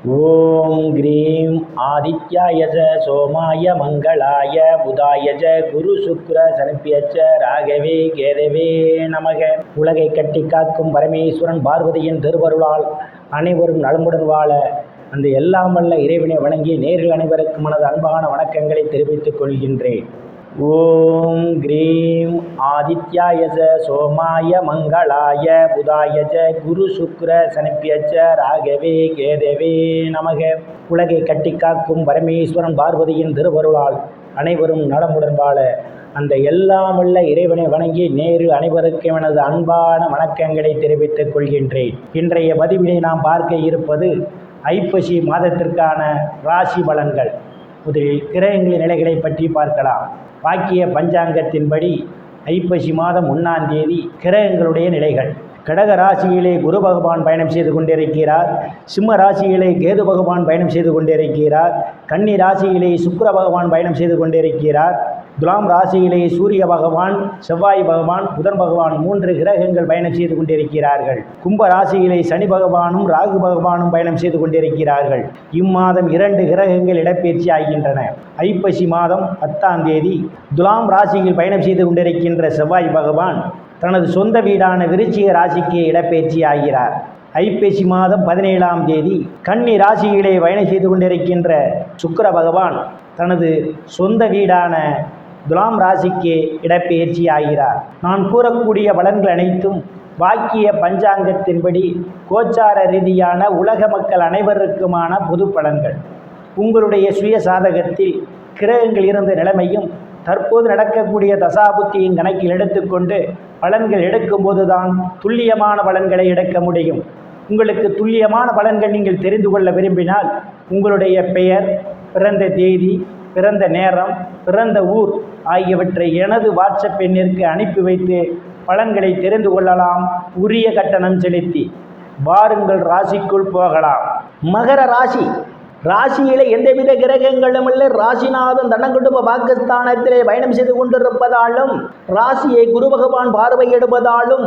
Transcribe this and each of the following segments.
ஓம் cream ஆதித்யாயச சோமாய மங்களாய புதாயச குரு சுக்ர சனிப்பியச்ச ராகவே கேதவே நமக. உலகை கட்டி காக்கும் பரமேஸ்வரன் பார்வதியின் திருவருளால் அனைவரும் நலமுடன் வாழ அந்த எல்லாம் வல்ல இறைவனை வணங்கி நேர்கள் அனைவருக்கும் மனது அன்பான வணக்கங்களை தெரிவித்துக் கொள்கின்றேன். ஓம் கிரீம் ஆதித்யாயச சோமாய மங்களாய புதாயச குரு சுக்ர சனிப்பியச்ச ராகவே கேதவே நமக. உலகை கட்டி காக்கும் பரமேஸ்வரன் பார்வதியின் திருவருளால் அனைவரும் நலமுடன் வாழ அந்த எல்லாம் வல்ல இறைவனை வணங்கி நேரில் அனைவருக்கும் எனது அன்பான வணக்கங்களை தெரிவித்துக் கொள்கின்றேன். இன்றைய பதிவினை நாம் பார்க்க இருப்பது ஐப்பசி மாதத்திற்கான ராசி பலன்கள். முதலில் கிரகங்களின் நிலைகளை பற்றி பார்க்கலாம். வாக்கிய பஞ்சாங்கத்தின்படி ஐப்பசி மாதம் 1ஆம் தேதி கிரகங்களுடைய நிலைகள். கடக ராசியிலே குரு பகவான் பயணம் செய்து கொண்டிருக்கிறார். சிம்ம ராசியிலே கேது பகவான் பயணம் செய்து கொண்டிருக்கிறார். கன்னி ராசியிலே சுக்கிர பகவான் பயணம் செய்து கொண்டிருக்கிறார். துலாம் ராசியிலே சூரிய பகவான், செவ்வாய் பகவான், புதன் பகவான் 3 கிரகங்கள் பயணம் செய்து கொண்டிருக்கிறார்கள். கும்ப ராசியிலே சனி பகவானும் ராகு பகவானும் பயணம் செய்து கொண்டிருக்கிறார்கள். இம்மாதம் 2 கிரகங்கள் இடப்பெயர்ச்சி ஆகின்றன. ஐப்பசி மாதம் 10ஆம் தேதி துலாம் ராசியில் பயணம் செய்து கொண்டிருக்கின்ற செவ்வாய் பகவான் தனது சொந்த வீடான விருச்சிக ராசிக்கு இடப்பெயர்ச்சி ஆகிறார். ஐப்பசி மாதம் 17ஆம் தேதி கன்னி ராசியிலே பயணம் செய்து கொண்டிருக்கின்ற சுக்கிர பகவான் தனது சொந்த வீடான துலாம் ராசிக்கு இடப்பெயர்ச்சி ஆகிறார். நான் கூறக்கூடிய பலன்கள் அனைத்தும் வாக்கிய பஞ்சாங்கத்தின்படி கோச்சார ரீதியான உலக மக்கள் அனைவருக்குமான பொது பலன்கள். உங்களுடைய சுய சாதகத்தில் கிரகங்கள் இருந்த நிலைமையும் தற்போது நடக்கக்கூடிய தசாபுத்தியின் கணக்கில் எடுத்துக்கொண்டு பலன்கள் எடுக்கும்போது தான் துல்லியமான பலன்களை எடுக்க முடியும். உங்களுக்கு துல்லியமான பலன்கள் நீங்கள் தெரிந்து கொள்ள விரும்பினால் உங்களுடைய பெயர், பிறந்த தேதி, பிறந்த நேரம், பிறந்த ஊர் ஆகியவற்றை எனது வாட்ஸ்அப் எண்ணிற்கு அனுப்பி வைத்து பலன்களை தெரிந்து கொள்ளலாம். உரிய கட்டணம் செலுத்தி வாருங்கள் ராசிக்குள் போகலாம். மகர ராசி. ராசியிலே எந்தவித கிரகங்களும் இல்லை. ராசிநாதன் தனக்குடும்ப பாகிஸ்தானத்திலே பயணம் செய்து கொண்டிருப்பதாலும் ராசியை குரு பகவான் பார்வையிடுவதாலும்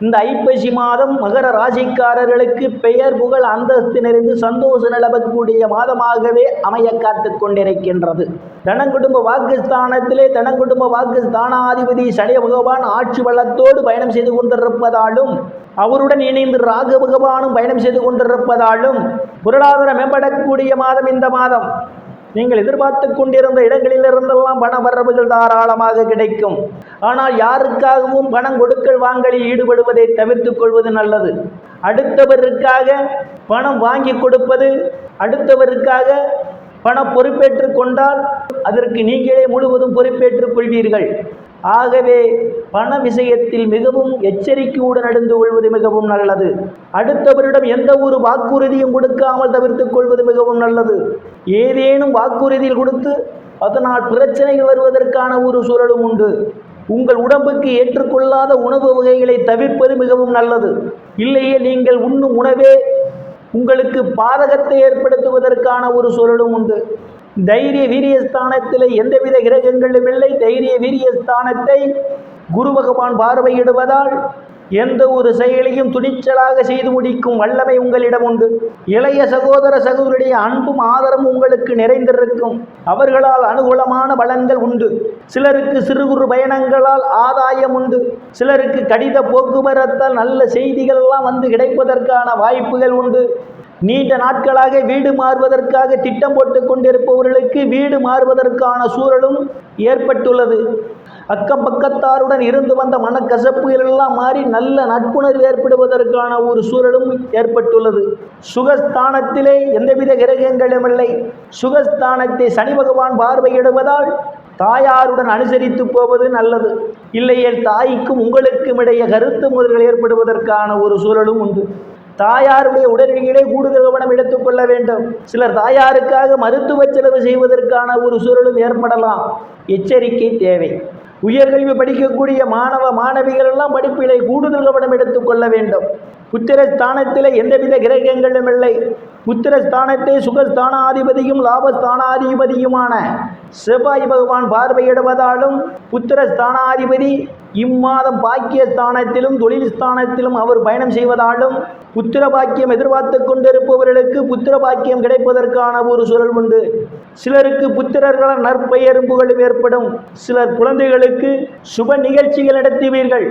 இந்த ஐப்பசி மாதம் மகர ராசிக்காரர்களுக்கு பெயர் புகழ் அந்தஸ்து நிறைந்து சந்தோஷம் நிலவக்கூடிய மாதமாகவே அமைய காத்து கொண்டிருக்கின்றது. தனக்குடும்ப பாகிஸ்தானத்திலே தனக்குடும்ப பாகிஸ்தானாதிபதி சனி பகவான் ஆட்சி வளத்தோடு பயணம் செய்து கொண்டிருப்பதாலும் அவருடன் இணைந்து ராகு பகவானும் பயணம் செய்து கொண்டிருப்பதாலும் பொருளாதாரம் மேம்படக்கூடிய மாதம் இந்த மாதம். நீங்கள் எதிர்பார்த்து கொண்டிருந்த இடங்களிலிருந்தெல்லாம் பண வரவுகள் தாராளமாக கிடைக்கும். ஆனால் யாருக்காகவும் பணம் கொடுக்கல் வாங்கலில் ஈடுபடுவதை தவிர்த்து கொள்வது நல்லது. அடுத்தவருக்காக பணம் வாங்கி கொடுப்பது, அடுத்தவருக்காக பணம் பொறுப்பேற்று கொண்டால் அதற்கு நீங்களே முழுவதும் பொறுப்பேற்றுக் கொள்வீர்கள். ஆகவே பண விஷயத்தில் மிகவும் எச்சரிக்கையுடன் நடந்து கொள்வது மிகவும் நல்லது. அடுத்தவரிடம் எந்த ஒரு வாக்குறுதியும் கொடுக்காமல் தவிர்த்து கொள்வது மிகவும் நல்லது. ஏதேனும் வாக்குறுதியில் கொடுத்து அதனால் பிரச்சனைகள் வருவதற்கான ஒரு சூழலும் உண்டு. உங்கள் உடம்புக்கு ஏற்றுக்கொள்ளாத உணவு வகைகளை தவிர்ப்பது மிகவும் நல்லது. இல்லையே நீங்கள் உண்ணும் உணவே உங்களுக்கு பாதகத்தை ஏற்படுத்துவதற்கான ஒரு சூழலும் உண்டு. தைரிய வீரியஸ்தானத்தில் எந்தவித கிரகங்களும் இல்லை. தைரிய வீரியஸ்தானத்தை குரு பகவான் பார்வையிடுவதால் எந்த ஒரு செயலையும் துணிச்சலாக செய்து முடிக்கும் வல்லமை உங்களிடம் உண்டு. இளைய சகோதர சகோதரியுடைய அன்பும் ஆதரவும் உங்களுக்கு நிறைந்திருக்கும். அவர்களால் அனுகூலமான பலன்கள் உண்டு. சிலருக்கு சிறு குறு பயணங்களால் ஆதாயம் உண்டு. சிலருக்கு கடித போக்குவரத்தால் நல்ல செய்திகள் எல்லாம் வந்து கிடைப்பதற்கான வாய்ப்புகள் உண்டு. நீண்ட நாட்களாக வீடு மாறுவதற்காக திட்டம் போட்டு கொண்டிருப்பவர்களுக்கு வீடு மாறுவதற்கான சூழலும் ஏற்பட்டுள்ளது. அக்கம் பக்கத்தாருடன் இருந்து வந்த மனக்கசப்புகள் எல்லாம் மாறி நல்ல நட்புணர்வு ஏற்படுவதற்கான ஒரு சூழலும் ஏற்பட்டுள்ளது. சுகஸ்தானத்திலே எந்தவித கிரகங்களும் இல்லை. சுகஸ்தானத்தை சனி பகவான் பார்வையிடுவதால் தாயாருடன் அனுசரித்து போவது நல்லது. இல்லையே தாய்க்கும் உங்களுக்கும் இடையே கருத்து மோதல்கள் ஏற்படுவதற்கான ஒரு சூழலும் உண்டு. தாயாருடைய உடல்நிலையிலே கூடுதல் கவனம் எடுத்துக்கொள்ள வேண்டும். சிலர் தாயாருக்காக மருத்துவ செலவு செய்வதற்கான ஒரு சூழலும் ஏற்படலாம். எச்சரிக்கை தேவை. உயர்கல்வி படிக்கக்கூடிய மாணவ மாணவிகள் எல்லாம் படிப்பிலே கூடுதல் கவனம் எடுத்துக்கொள்ள வேண்டும். புத்திரஸ்தானத்திலே எந்தவித கிரகங்களும் இல்லை. புத்திரஸ்தானத்தை சுகஸ்தானாதிபதியும் லாபஸ்தானாதிபதியுமான செவ்வாய் பகவான் பார்வையிடுவதாலும் புத்திரஸ்தானாதிபதி இம்மாதம் பாக்கியஸ்தானத்திலும் தொழில் ஸ்தானத்திலும் அவர் பயணம் செய்வதாலும் புத்திர பாக்கியம் எதிர்பார்த்து கொண்டிருப்பவர்களுக்கு புத்திர பாக்கியம் கிடைப்பதற்கான ஒரு சூழல் உண்டு. சிலருக்கு புத்திரர்களால் நற்பெயரும் புகழும் ஏற்படும். சிலர் குழந்தைகளுக்கு சுப நிகழ்ச்சிகள் நடத்துவீர்கள்.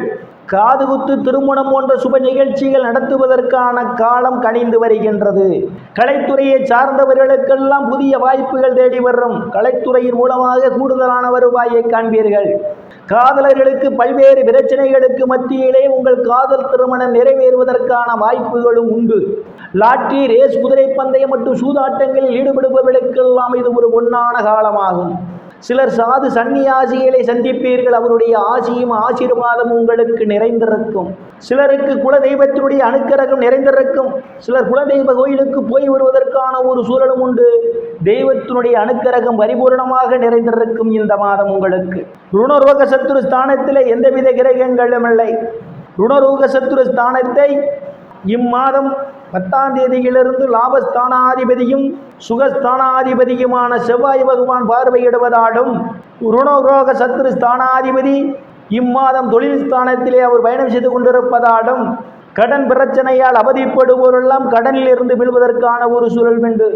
காதுகுத்து, திருமணம் போன்ற சுப நிகழ்ச்சிகள் நடத்துவதற்கான காலம் கனிந்து வருகின்றது. கலைத்துறையை சார்ந்தவர்களுக்கெல்லாம் புதிய வாய்ப்புகள் தேடி வரும். கலைத்துறையின் மூலமாக கூடுதலான வருவாயை காண்பீர்கள். காதலர்களுக்கு பல்வேறு பிரச்சனைகளுக்கு மத்தியிலே உங்கள் காதல் திருமணம் நிறைவேறுவதற்கான வாய்ப்புகளும் உண்டு. லாட்டரி, ரேஸ், குதிரை பந்தயம் மற்றும் சூதாட்டங்களில் ஈடுபடுபவர்களுக்கெல்லாம் இது ஒரு பொன்னான காலமாகும். சிலர் சாது சன்னியாசிகளை சந்திப்பீர்கள். அவருடைய ஆசியும் ஆசீர்வாதம் உங்களுக்கு நிறைந்திருக்கும். சிலருக்கு குலதெய்வத்தினுடைய அனுக்கிரகம் நிறைந்திருக்கும். சிலர் குலதெய்வ கோயிலுக்கு போய் வருவதற்கான ஒரு சூழலும் உண்டு. தெய்வத்தினுடைய அனுக்கிரகம் பரிபூர்ணமாக நிறைந்திருக்கும் இந்த மாதம் உங்களுக்கு. ருணரோக சத்துரு ஸ்தானத்தில் எந்தவித கிரகங்களும் இல்லை. ருணரோக சத்துரு ஸ்தானத்தை இம்மாதம் 10ஆம் தேதியிலிருந்து லாபஸ்தானாதிபதியும் சுகஸ்தானாதிபதியுமான செவ்வாய் பகவான் பார்வையிடுவதாலும் ருணரோக சத்துரு ஸ்தானாதிபதி இம்மாதம் தொழில் ஸ்தானத்திலே அவர் பயணம் செய்து கொண்டிருப்பதாலும் கடன் பிரச்சனையால் அவதிப்படுவோரெல்லாம் கடனில் இருந்து விழுவதற்கான ஒரு சூழல் உண்டு.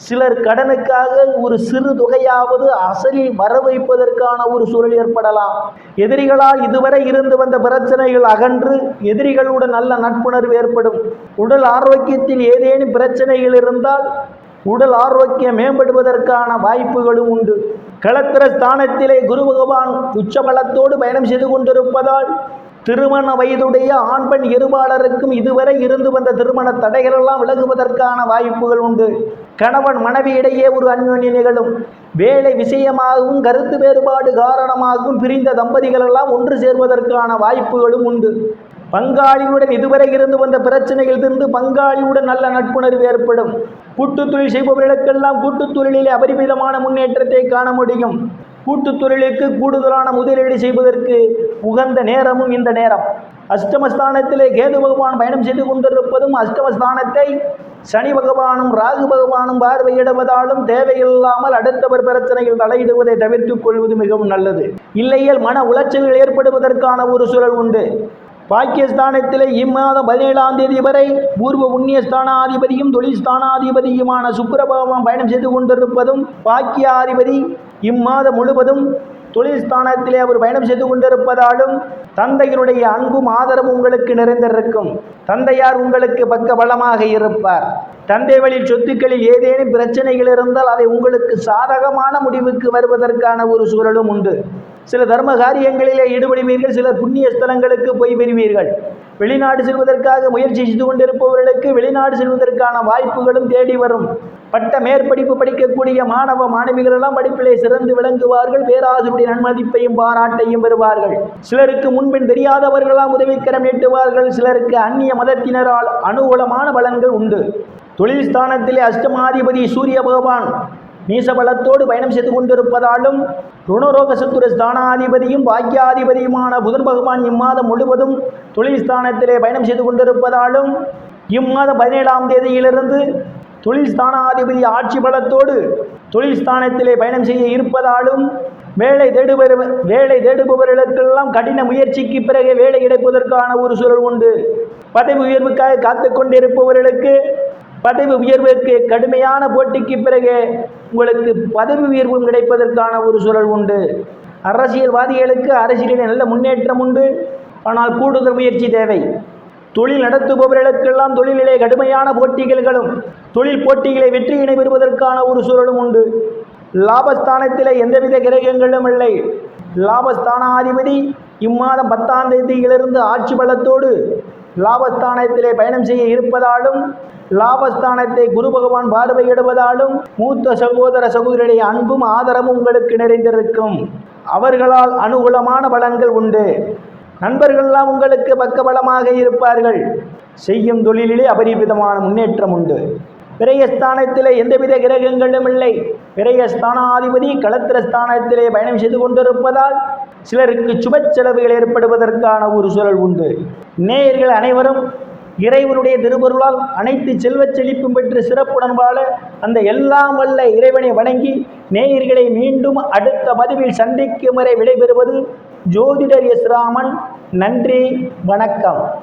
சிலர் கடனுக்காக ஒரு சிறு தொகையாவது அசலில் வர வைப்பதற்கான ஒரு சூழல் ஏற்படலாம். எதிரிகளால் இதுவரை இருந்து வந்த பிரச்சனைகள் அகன்று எதிரிகளுடன் நல்ல நட்புணர்வு ஏற்படும். உடல் ஆரோக்கியத்தில் ஏதேனும் பிரச்சனைகள் இருந்தால் உடல் ஆரோக்கியம் மேம்படுவதற்கான வாய்ப்புகளும் உண்டு. களத்திர ஸ்தானத்திலே குரு பகவான் உச்சபலத்தோடு பயணம் செய்து கொண்டிருப்பதால் திருமண வயதுடைய ஆண் பெண் இருபாலருக்கும் இதுவரை இருந்து வந்த திருமண தடைகளெல்லாம் விலகுவதற்கான வாய்ப்புகள் உண்டு. கணவன் மனைவி இடையே ஒரு அந்யோன்யம் நிகழும். வேலை விஷயமாகவும் கருத்து வேறுபாடு காரணமாகவும் பிரிந்த தம்பதிகள் எல்லாம் ஒன்று சேர்வதற்கான வாய்ப்புகளும் உண்டு. பங்காளியுடன் இதுவரை இருந்து வந்த பிரச்சனைகள் தீர்ந்து பங்காளியுடன் நல்ல நட்புணர்வு ஏற்படும். கூட்டுத் தொழில் செய்பவர்களுக்கெல்லாம் கூட்டுத் தொழிலிலே அபரிமிதமான முன்னேற்றத்தை காண முடியும். கூட்டுத் தொழிலுக்கு கூடுதலான முதலீடு செய்வதற்கு உகந்த நேரமும் இந்த நேரம். அஷ்டமஸ்தானத்திலே கேது பகவான் பயணம் செய்து கொண்டிருப்பதும் அஷ்டமஸ்தானத்தை சனி பகவானும் ராகு பகவானும் பார்வையிடுவதாலும் தேவையில்லாமல் அடுத்தவர் பிரச்சனைகள் தலையிடுவதை தவிர்த்துக் கொள்வது மிகவும் நல்லது. இல்லையேல் மன உளைச்சல்கள் ஏற்படுவதற்கான ஒரு சூழல் உண்டு. பாக்கியஸ்தானத்திலே இம்மாதம் 17ஆம் தேதி வரை பூர்வ புண்ணியஸ்தானாதிபதியும் தொழில் ஸ்தானாதிபதியுமான சுக்கிர பகவான் பயணம் செய்து கொண்டிருப்பதும் பாக்கியாதிபதி இம்மாதம் முழுவதும் தொழில் ஸ்தானத்திலே அவர் பயணம் செய்து கொண்டிருப்பதாலும் தந்தையினுடைய அன்பும் ஆதரவும் உங்களுக்கு நிறைந்திருக்கும். தந்தையார் உங்களுக்கு பக்க பலமாக இருப்பார். தந்தை வழி சொத்துக்களில் ஏதேனும் பிரச்சனைகள் இருந்தால் அவை உங்களுக்கு சாதகமான முடிவுக்கு வருவதற்கான ஒரு சூழலும் உண்டு. சில தர்ம காரியங்களிலே ஈடுபடுவீர்கள். சிலர் புண்ணிய ஸ்தலங்களுக்கு போய் பெறுவீர்கள். வெளிநாடு செல்வதற்காக முயற்சி செய்து கொண்டிருப்பவர்களுக்கு வெளிநாடு செல்வதற்கான வாய்ப்புகளும் தேடி வரும். பட்ட மேற்படிப்பு படிக்கக்கூடிய மாணவ மாணவிகள் எல்லாம் படிப்பிலே சிறந்து விளங்குவார்கள். பேராசிரியருடைய நன்மதிப்பையும் பாராட்டையும் பெறுவார்கள். சிலருக்கு முன்பின் தெரியாதவர்களாம் உதவிக்கரம் நீட்டுவார்கள். சிலருக்கு அந்நிய மதத்தினரால் அனுகூலமான பலன்கள் உண்டு. தொழில் ஸ்தானத்திலே அஷ்டமாதிபதி சூரிய பகவான் நீசபலத்தோடு பயணம் செய்து கொண்டிருப்பதாலும் ருணரோக சத்துரு ஸ்தானாதிபதியும் பாக்கியாதிபதியுமான புதன் பகவான் இம்மாதம் முழுவதும் தொழில் ஸ்தானத்திலே பயணம் செய்து கொண்டிருப்பதாலும் இம்மாதம் 17ஆம் தேதியிலிருந்து தொழில் ஸ்தானாதிபதி ஆட்சி பலத்தோடு தொழில் ஸ்தானத்திலே பயணம் செய்ய இருப்பதாலும் வேலை தேடுபவர்களுக்கெல்லாம் கடின முயற்சிக்கு பிறகு வேலை கிடைப்பதற்கான ஒரு சூழல் உண்டு. பதவி உயர்வுக்காக காத்து கொண்டிருப்பவர்களுக்கு பதவி உயர்வுக்கு கடுமையான போட்டிக்கு பிறகு உங்களுக்கு பதவி உயர்வும் கிடைப்பதற்கான ஒரு சூழல் உண்டு. அரசியல்வாதிகளுக்கு அரசியலில் நல்ல முன்னேற்றம் உண்டு. ஆனால் கூடுதல் முயற்சி தேவை. தொழில் நடத்துபவர்களுக்கெல்லாம் தொழிலிலே கடுமையான போட்டிகளும் தொழில் போட்டிகளை வெற்றியினை பெறுவதற்கான ஒரு சூழலும் உண்டு. லாபஸ்தானத்திலே எந்தவித கிரகங்களும் இல்லை. லாபஸ்தானாதிபதி இம்மாதம் 10ஆம் தேதியிலிருந்து ஆட்சி பலத்தோடு லாபஸ்தானத்திலே பயணம் செய்ய இருப்பதாலும் லாபஸ்தானத்தை குரு பகவான் பார்வையிடுவதாலும் மூத்த சகோதர சகோதரியுடைய அன்பும் ஆதரவும் உங்களுக்கு நிறைந்திருக்கும். அவர்களால் அனுகூலமான பலன்கள் உண்டு. நண்பர்களெல்லாம் உங்களுக்கு பக்கபலமாக இருப்பார்கள். செய்யும் தொழிலிலே அபரிமிதமான முன்னேற்றம் உண்டு. விரயஸ்தானத்திலே எந்தவித கிரகங்களும் இல்லை. விரயஸ்தானாதிபதி களத்திரஸ்தானத்திலே பயணம் செய்து கொண்டிருப்பதால் சிலருக்கு சுப செலவுகள் ஏற்படுவதற்கான ஒரு சூழல் உண்டு. நேயர்கள் அனைவரும் இறைவனுடைய திருவருளால் அனைத்து செல்வச் செழிப்பும் பெற்று சிறப்புடன் வாழ அந்த எல்லாம் வல்ல இறைவனை வணங்கி நேயர்களை மீண்டும் அடுத்த பதிவில் சந்திக்கும் வரை விடைபெறுவது ஜோதிடர் எஸ் ராமன். நன்றி, வணக்கம்.